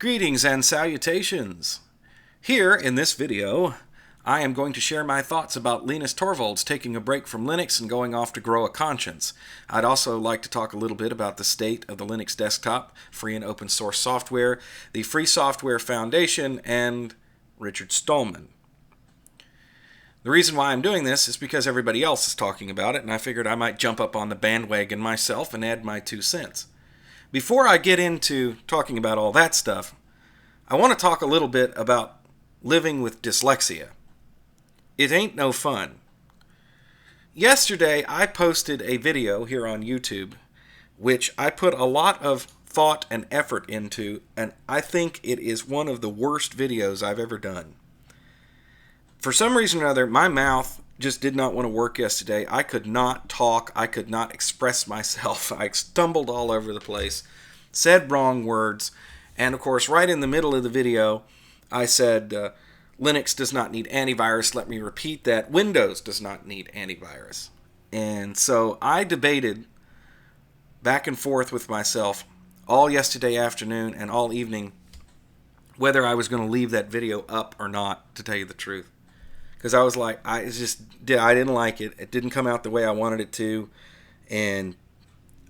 Greetings and salutations. Here in this video, I am going to share my thoughts about Linus Torvalds taking a break from Linux and going off to grow a conscience. I'd also like to talk a little bit about the state of the Linux desktop, free and open source software, the Free Software Foundation, and Richard Stallman. The reason why I'm doing this is because everybody else is talking about it, and I figured I might jump up on the bandwagon myself and add my 2 cents. Before I get into talking about all that stuff, I want to talk a little bit about living with dyslexia. It ain't no fun. Yesterday, I posted a video here on YouTube, which I put a lot of thought and effort into, and I think it is one of the worst videos I've ever done. For some reason or other, my mouth just did not want to work yesterday. I could not talk. I could not express myself. I stumbled all over the place, said wrong words, and of course, right in the middle of the video, I said, Linux does not need antivirus. Let me repeat that. Windows does not need antivirus. And so I debated back and forth with myself all yesterday afternoon and all evening whether I was going to leave that video up or not, to tell you the truth. Because I was like, I didn't like it. It didn't come out the way I wanted it to. And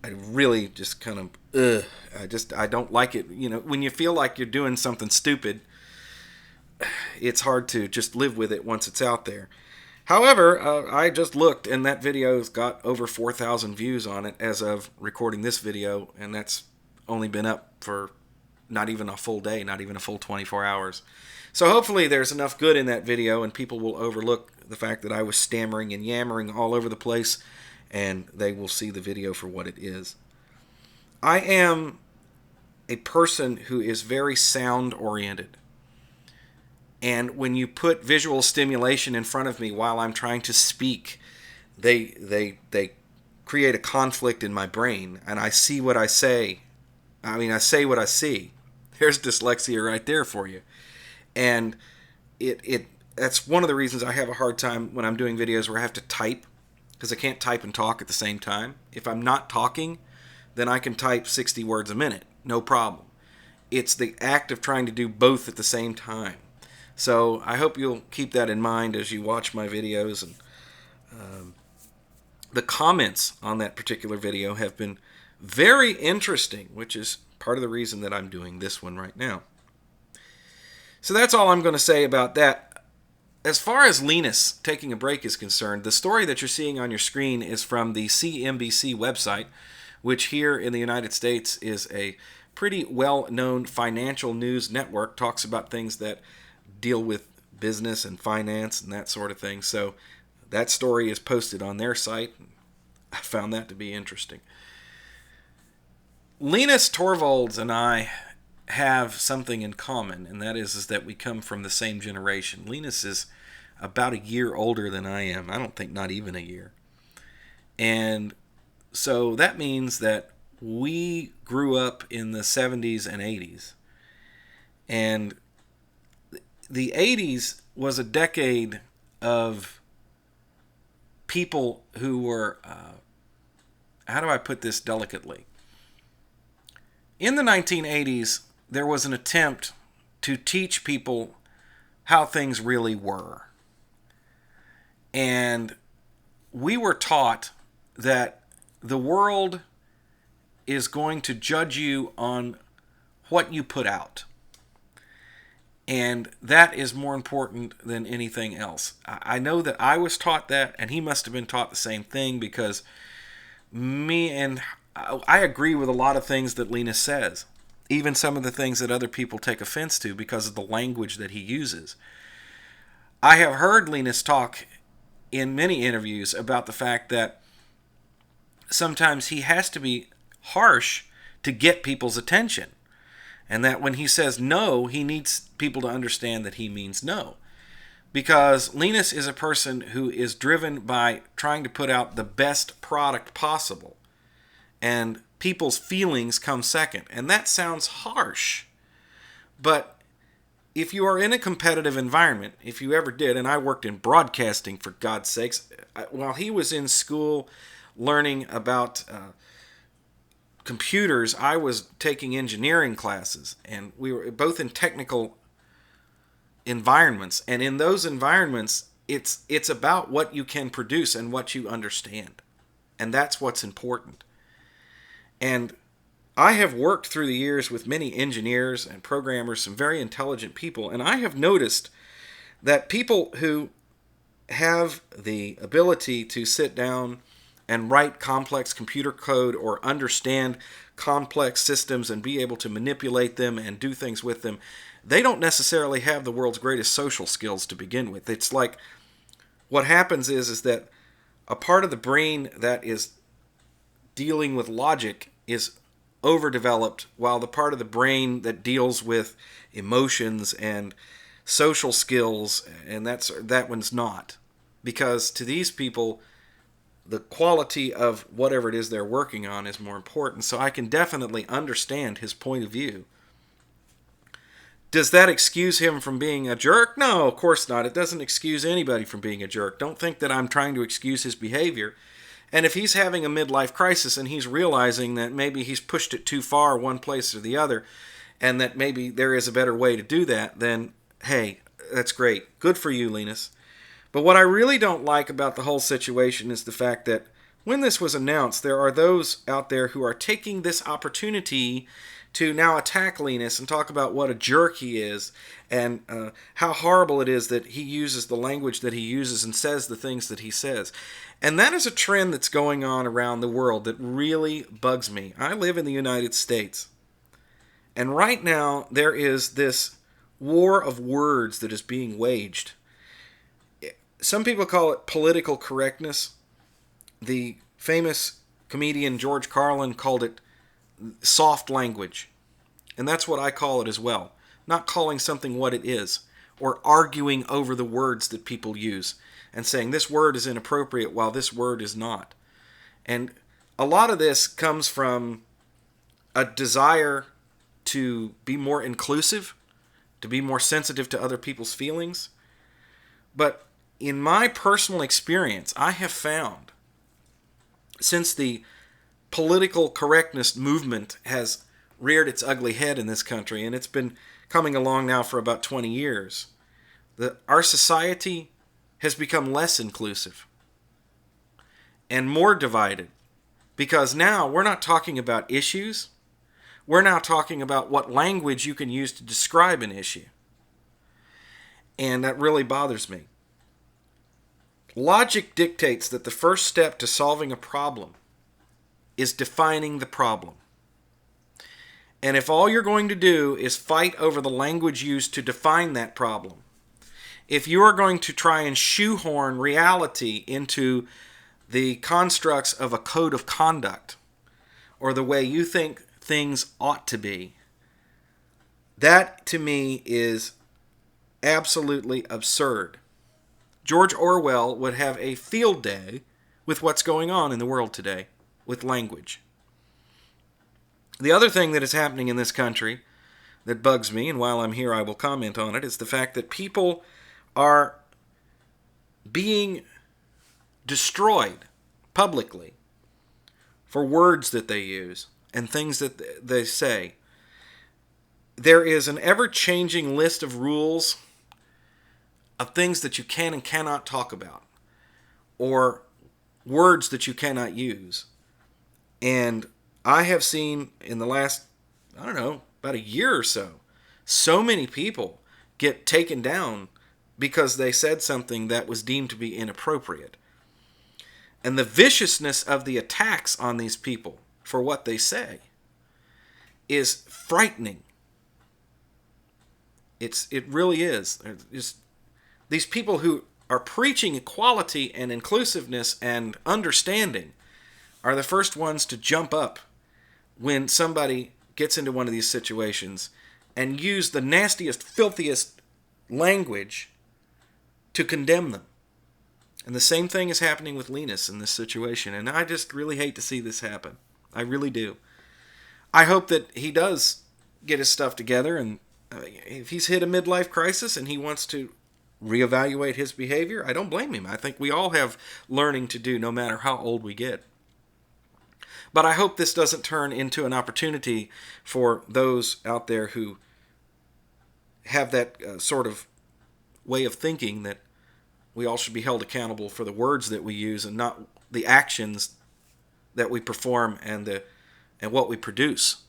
I really just kind of, I don't like it. You know, when you feel like you're doing something stupid, it's hard to just live with it once it's out there. However, I just looked, and that video's got over 4,000 views on it as of recording this video, and that's only been up for not even a full day, not even a full 24 hours. So hopefully there's enough good in that video, and people will overlook the fact that I was stammering and yammering all over the place, and they will see the video for what it is. I am a person who is very sound-oriented. And when you put visual stimulation in front of me while I'm trying to speak, they create a conflict in my brain, and I see what I say. I say what I see. There's dyslexia right there for you. And that's one of the reasons I have a hard time when I'm doing videos where I have to type, because I can't type and talk at the same time. If I'm not talking, then I can type 60 words a minute, no problem. It's the act of trying to do both at the same time. So I hope you'll keep that in mind as you watch my videos. And the comments on that particular video have been very interesting, which is part of the reason that I'm doing this one right now. So that's all I'm going to say about that. As far as Linus taking a break is concerned, the story that you're seeing on your screen is from the CNBC website, which here in the United States is a pretty well-known financial news network, talks about things that deal with business and finance and that sort of thing. So that story is posted on their site. I found that to be interesting. Linus Torvalds and I have something in common, and that is that we come from the same generation. Linus is about a year older than I am. I don't think not even a year. And so that means that we grew up in the 70s and 80s. And the 80s was a decade of people who were, how do I put this delicately? In the 1980s, there was an attempt to teach people how things really were. And we were taught that the world is going to judge you on what you put out. And that is more important than anything else. I know that I was taught that, and he must have been taught the same thing, because I agree with a lot of things that Linus says. Even some of the things that other people take offense to because of the language that he uses. I have heard Linus talk in many interviews about the fact that sometimes he has to be harsh to get people's attention. And that when he says no, he needs people to understand that he means no. Because Linus is a person who is driven by trying to put out the best product possible. And people's feelings come second. And that sounds harsh. But if you are in a competitive environment, if you ever did, and I worked in broadcasting for God's sakes, while he was in school learning about computers, I was taking engineering classes, and we were both in technical environments. And in those environments, it's about what you can produce and what you understand. And that's what's important. And I have worked through the years with many engineers and programmers, some very intelligent people, and I have noticed that people who have the ability to sit down and write complex computer code or understand complex systems and be able to manipulate them and do things with them, they don't necessarily have the world's greatest social skills to begin with. It's like what happens is that a part of the brain that is dealing with logic is overdeveloped, while the part of the brain that deals with emotions and social skills, and that one's not. Because to these people, the quality of whatever it is they're working on is more important. So I can definitely understand his point of view. Does that excuse him from being a jerk? No, of course not. It doesn't excuse anybody from being a jerk. Don't think that I'm trying to excuse his behavior. And if he's having a midlife crisis and he's realizing that maybe he's pushed it too far one place or the other, and that maybe there is a better way to do that, then hey, that's great. Good for you, Linus. But what I really don't like about the whole situation is the fact that when this was announced, there are those out there who are taking this opportunity to now attack Linus and talk about what a jerk he is and how horrible it is that he uses the language that he uses and says the things that he says. And that is a trend that's going on around the world that really bugs me. I live in the United States. And right now there is this war of words that is being waged. Some people call it political correctness. The famous comedian George Carlin called it soft language. And that's what I call it as well. Not calling something what it is, or arguing over the words that people use and saying this word is inappropriate while this word is not. And a lot of this comes from a desire to be more inclusive, to be more sensitive to other people's feelings. But in my personal experience, I have found, since the political correctness movement has reared its ugly head in this country, and it's been coming along now for about 20 years, that our society has become less inclusive and more divided. Because now we're not talking about issues. We're now talking about what language you can use to describe an issue. And that really bothers me. Logic dictates that the first step to solving a problem is defining the problem. And if all you're going to do is fight over the language used to define that problem, if you are going to try and shoehorn reality into the constructs of a code of conduct or the way you think things ought to be, that to me is absolutely absurd. George Orwell would have a field day with what's going on in the world today with language. The other thing that is happening in this country that bugs me, and while I'm here I will comment on it, is the fact that people are being destroyed publicly for words that they use and things that they say. There is an ever-changing list of rules of things that you can and cannot talk about, or words that you cannot use. And I have seen in the last, about a year or so many people get taken down because they said something that was deemed to be inappropriate. And the viciousness of the attacks on these people for what they say is frightening. It really is. These people who are preaching equality and inclusiveness and understanding are the first ones to jump up when somebody gets into one of these situations and use the nastiest, filthiest language to condemn them. And the same thing is happening with Linus in this situation. And I just really hate to see this happen. I really do. I hope that he does get his stuff together, and if he's hit a midlife crisis and he wants to reevaluate his behavior, I don't blame him. I think we all have learning to do no matter how old we get. But I hope this doesn't turn into an opportunity for those out there who have that sort of way of thinking that we all should be held accountable for the words that we use and not the actions that we perform and what we produce.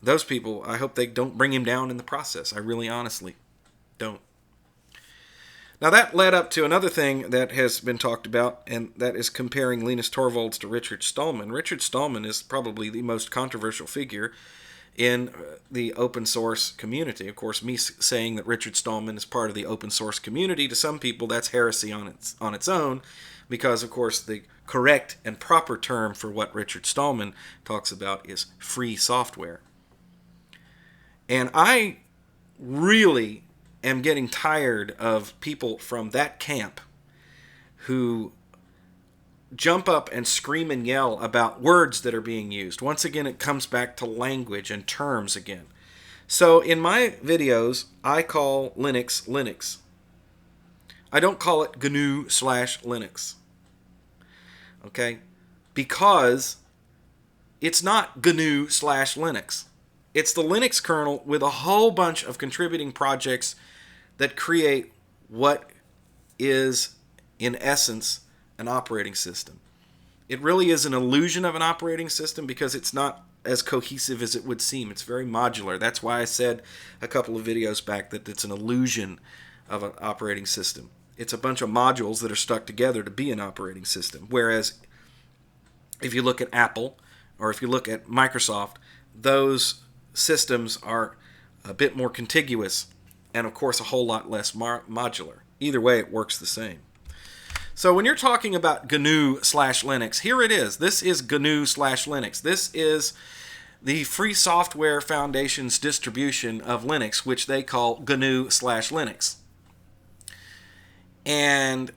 Those people, I hope they don't bring him down in the process. I really honestly don't. Now that led up to another thing that has been talked about, and that is comparing Linus Torvalds to Richard Stallman. Richard Stallman is probably the most controversial figure in the open source community. Of course, me saying that Richard Stallman is part of the open source community, to some people that's heresy on its own, because of course the correct and proper term for what Richard Stallman talks about is free software. And I really am getting tired of people from that camp who jump up and scream and yell about words that are being used. Once again, it comes back to language and terms again. So in my videos, I call Linux, Linux. I don't call it GNU/Linux. Okay? Because it's not GNU/Linux. It's the Linux kernel with a whole bunch of contributing projects that create what is, in essence, an operating system. It really is an illusion of an operating system because it's not as cohesive as it would seem. It's very modular. That's why I said a couple of videos back that it's an illusion of an operating system. It's a bunch of modules that are stuck together to be an operating system. Whereas if you look at Apple or if you look at Microsoft, those systems are a bit more contiguous and, of course, a whole lot less modular. Either way, it works the same. So when you're talking about GNU/Linux, here it is. This is GNU/Linux. This is the Free Software Foundation's distribution of Linux, which they call GNU/Linux. And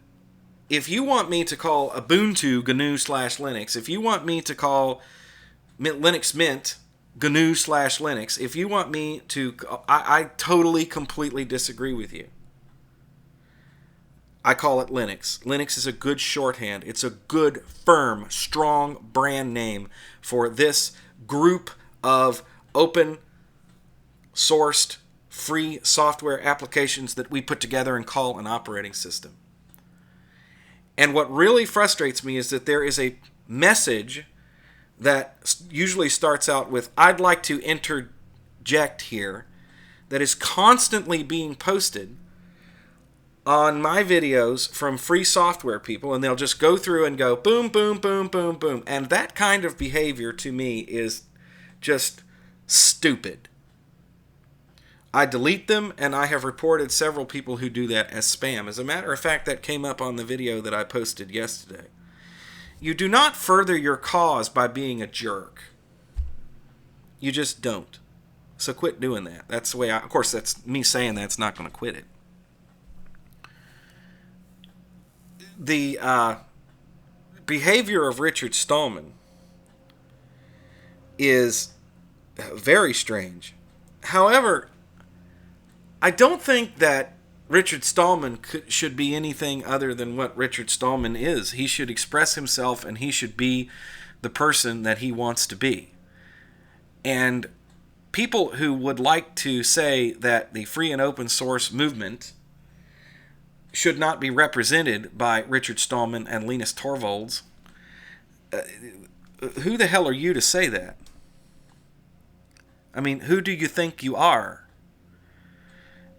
if you want me to call Ubuntu GNU/Linux, if you want me to call Linux Mint GNU/Linux, if you want me to, I totally, completely disagree with you. I call it Linux. Linux is a good shorthand. It's a good, firm, strong brand name for this group of open-sourced, free software applications that we put together and call an operating system. And what really frustrates me is that there is a message that usually starts out with, "I'd like to interject here," that is constantly being posted on my videos from free software people, and they'll just go through and go boom, boom, boom, boom, boom. And that kind of behavior to me is just stupid. I delete them, and I have reported several people who do that as spam. As a matter of fact, that came up on the video that I posted yesterday. You do not further your cause by being a jerk. You just don't. So quit doing that. That's the way of course, that's me saying that. It's not going to quit it. The behavior of Richard Stallman is very strange. However, I don't think that Richard Stallman should be anything other than what Richard Stallman is. He should express himself, and he should be the person that he wants to be. And people who would like to say that the free and open source movement should not be represented by Richard Stallman and Linus Torvalds, who the hell are you to say that? I mean, who do you think you are?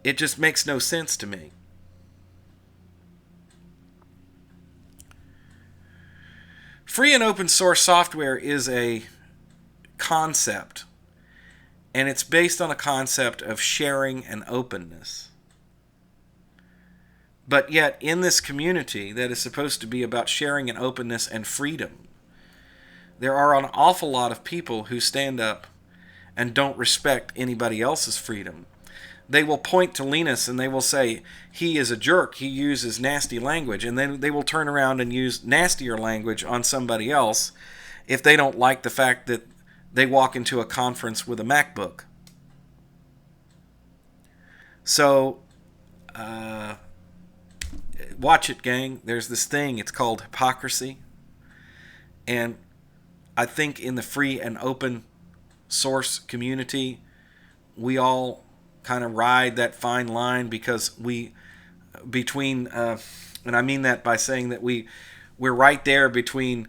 It just makes no sense to me. Free and open source software is a concept, and it's based on a concept of sharing and openness. But yet, in this community that is supposed to be about sharing and openness and freedom, there are an awful lot of people who stand up and don't respect anybody else's freedom. They will point to Linus and they will say, he is a jerk, he uses nasty language, and then they will turn around and use nastier language on somebody else if they don't like the fact that they walk into a conference with a MacBook. So, watch it, gang. There's this thing, it's called Hypocrisy. And I think in the free and open source community, we all kind of ride that fine line because and I mean that by saying that we're right there between,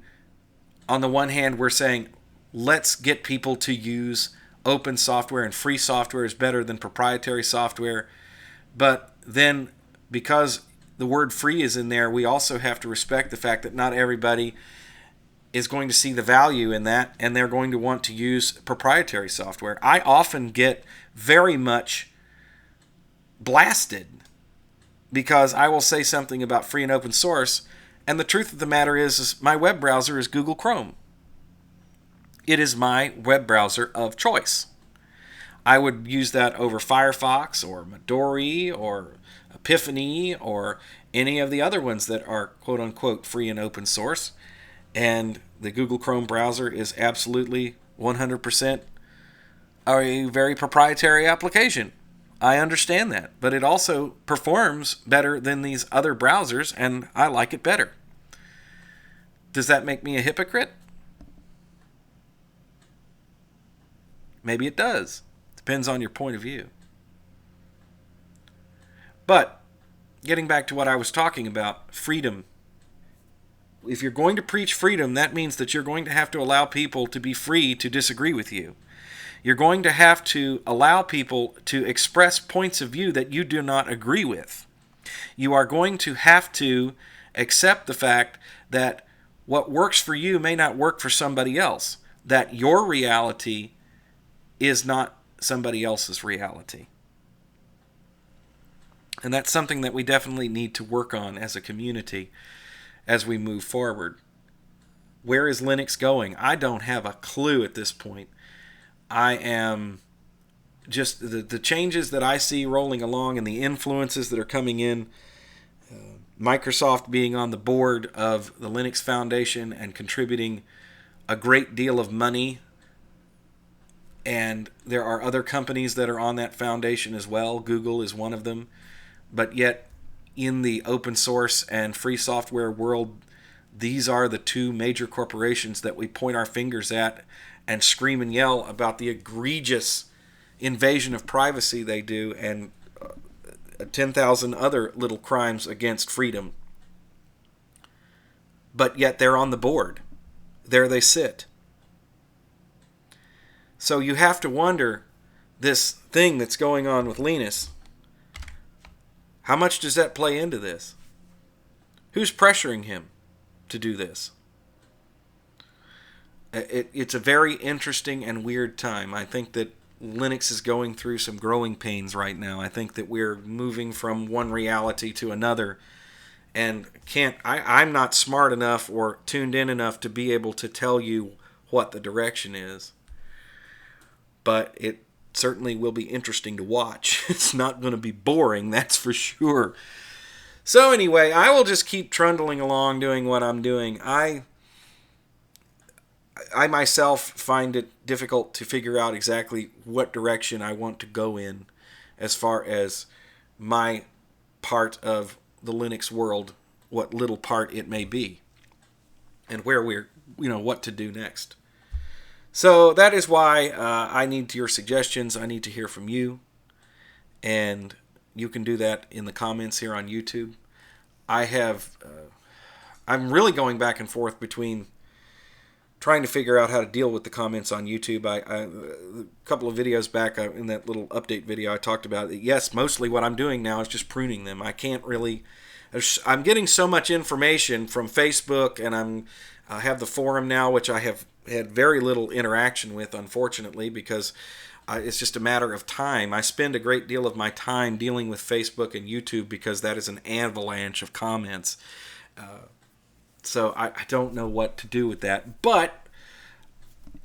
on the one hand, we're saying, let's get people to use open software, and free software is better than proprietary software. But then, because the word free is in there, we also have to respect the fact that not everybody is going to see the value in that, and they're going to want to use proprietary software. I often get very much blasted because I will say something about free and open source, and the truth of the matter is my web browser is Google Chrome. It is my web browser of choice. I would use that over Firefox or Midori or Epiphany or any of the other ones that are quote-unquote free and open source. And the Google Chrome browser is absolutely 100% a very proprietary application. I understand that, but it also performs better than these other browsers, and I like it better. Does that make me a hypocrite? Maybe it does. Depends on your point of view. But, getting back to what I was talking about, freedom. If you're going to preach freedom, that means that you're going to have to allow people to be free to disagree with you. You're going to have to allow people to express points of view that you do not agree with. You are going to have to accept the fact that what works for you may not work for somebody else, that your reality is not somebody else's reality. And that's something that we definitely need to work on as a community as we move forward. Where is Linux going? I don't have a clue at this point. I am just the changes that I see rolling along and the influences that are coming in. Microsoft being on the board of the Linux Foundation and contributing a great deal of money. And there are other companies that are on that foundation as well. Google is one of them. But yet, in the open source and free software world, these are the two major corporations that we point our fingers at and scream and yell about the egregious invasion of privacy they do, and 10,000 other little crimes against freedom. But yet they're on the board. There they sit. So you have to wonder, this thing that's going on with Linus, how much does that play into this? Who's pressuring him to do this? It's a very interesting and weird time. I think that Linux is going through some growing pains right now. I think that we're moving from one reality to another, and I'm not smart enough or tuned in enough to be able to tell you what the direction is. But it certainly will be interesting to watch. It's not going to be boring, that's for sure. So anyway, I will just keep trundling along doing what I'm doing. I myself find it difficult to figure out exactly what direction I want to go in as far as my part of the Linux world, what little part it may be, and where what to do next. So that is why I need your suggestions. I need to hear from you, and you can do that in the comments here on YouTube. I'm really going back and forth between trying to figure out how to deal with the comments on YouTube. A couple of videos back in that little update video I talked about it. Yes, mostly what I'm doing now is just pruning them. I can't really... I'm getting so much information from Facebook, and I have the forum now, which I have had very little interaction with, unfortunately, because it's just a matter of time. I spend a great deal of my time dealing with Facebook and YouTube because that is an avalanche of comments. So I don't know what to do with that, but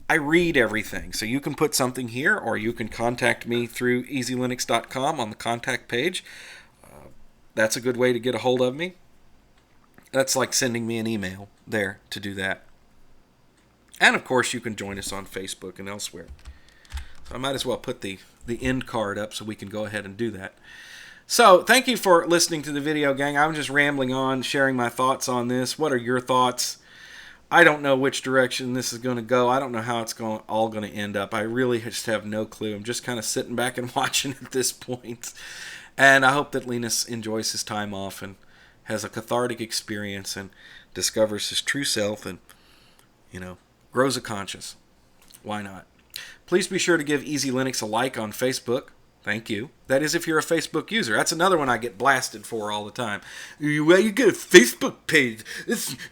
I read everything. So you can put something here, or you can contact me through easylinux.com on the contact page. That's a good way to get a hold of me. That's like sending me an email there to do that. And of course, you can join us on Facebook and elsewhere. So I might as well put the end card up so we can go ahead and do that. So, thank you for listening to the video, gang. I'm just rambling on, sharing my thoughts on this. What are your thoughts? I don't know which direction this is going to go. I don't know how it's all going to end up. I really just have no clue. I'm just kind of sitting back and watching at this point. And I hope that Linus enjoys his time off and has a cathartic experience and discovers his true self and, grows a conscience. Why not? Please be sure to give Easy Linux a like on Facebook. Thank you. That is if you're a Facebook user. That's another one I get blasted for all the time. Well, you get a Facebook page.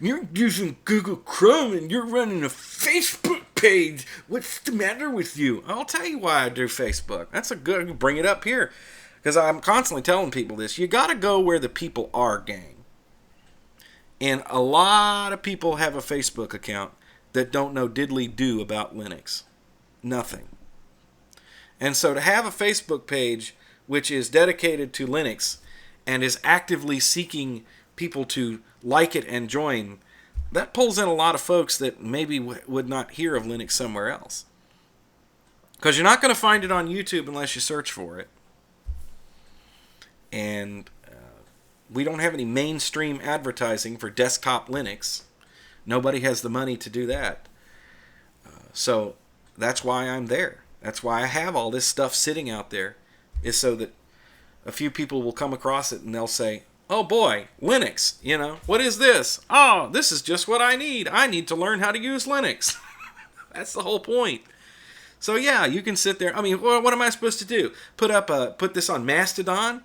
You're using Google Chrome and you're running a Facebook page. What's the matter with you? I'll tell you why I do Facebook. That's a good, bring it up here. Because I'm constantly telling people this. You got to go where the people are, gang. And a lot of people have a Facebook account that don't know diddly-do about Linux. Nothing. And so to have a Facebook page which is dedicated to Linux and is actively seeking people to like it and join, that pulls in a lot of folks that maybe would not hear of Linux somewhere else. Because you're not going to find it on YouTube unless you search for it. And we don't have any mainstream advertising for desktop Linux. Nobody has the money to do that. So that's why I'm there. That's why I have all this stuff sitting out there, is so that a few people will come across it and they'll say, oh boy, Linux, what is this? Oh, this is just what I need. I need to learn how to use Linux. That's the whole point. So yeah, you can sit there. I mean, what am I supposed to do? Put this on Mastodon?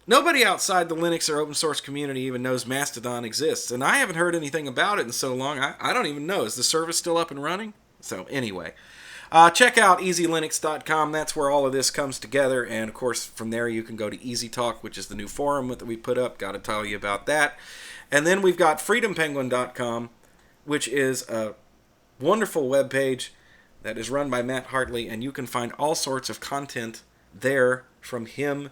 Nobody outside the Linux or open source community even knows Mastodon exists, and I haven't heard anything about it in so long. I don't even know. Is the service still up and running? So anyway. Check out EasyLinux.com. That's where all of this comes together. And, of course, from there you can go to Easy Talk, which is the new forum that we put up. Got to tell you about that. And then we've got FreedomPenguin.com, which is a wonderful webpage that is run by Matt Hartley. And you can find all sorts of content there from him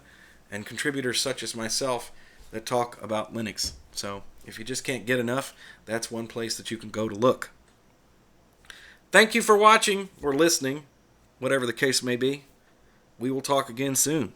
and contributors such as myself that talk about Linux. So if you just can't get enough, that's one place that you can go to look. Thank you for watching or listening, whatever the case may be. We will talk again soon.